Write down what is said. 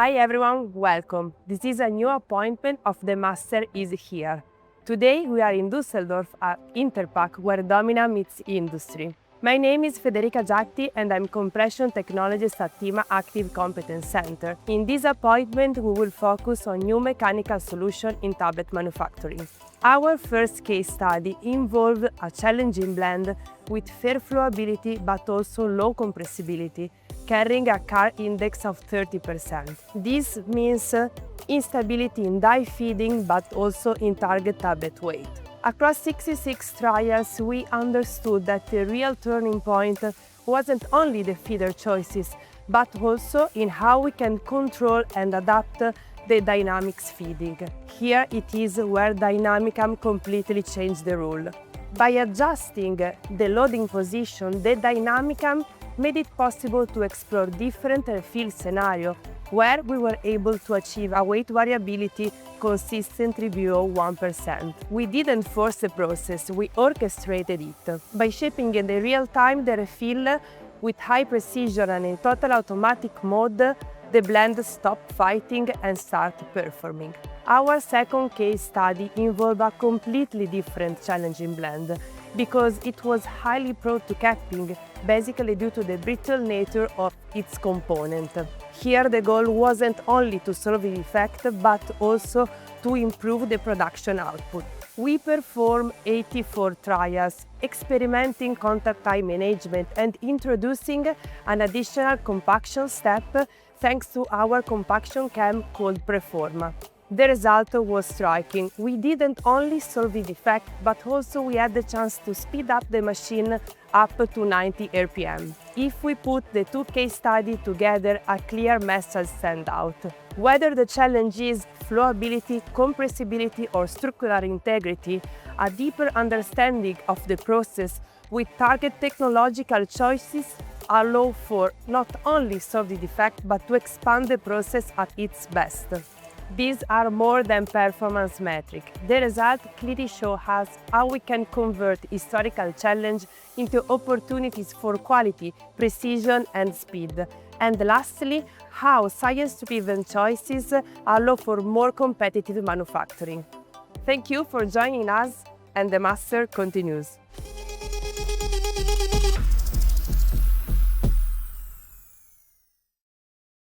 Hi everyone, welcome. This is a new appointment of the Master is here. Today we are in Düsseldorf at Interpack where Domina meets industry. My name is Federica Giatti and I'm Compression Technologist at IMA Active Competence Center. In this appointment we will focus on new mechanical solutions in tablet manufacturing. Our first case study involved a challenging blend with fair flowability but also low compressibility, carrying a CAR index of 30%. This means instability in die feeding but also in target tablet weight. Across 66 trials, we understood that the real turning point wasn't only the feeder choices, but also in how we can control and adapt the dynamics feeding. Here it is where Dynamicam completely changed the rule. By adjusting the loading position, the Dynamicam made it possible to explore different field scenarios where we were able to achieve a weight variability consistently below 1%. We didn't force the process, we orchestrated it. By shaping in the real time the refill with high precision and in total automatic mode, the blend stopped fighting and started performing. Our second case study involved a completely different challenging blend because it was highly prone to capping, basically due to the brittle nature of its component. Here the goal wasn't only to solve the defect, but also to improve the production output. We performed 84 trials, experimenting contact time management and introducing an additional compaction step thanks to our compaction cam called Preforma. The result was striking. We didn't only solve the defect, but also we had the chance to speed up the machine up to 90 RPM. If we put the two case studies together, a clear message stands out. Whether the challenge is flowability, compressibility or structural integrity, a deeper understanding of the process with target technological choices allow for not only solve the defect, but to expand the process at its best. These are more than performance metrics. The result clearly shows us how we can convert historical challenge into opportunities for quality, precision and speed. And lastly, how science-driven choices allow for more competitive manufacturing. Thank you for joining us, and the Master continues.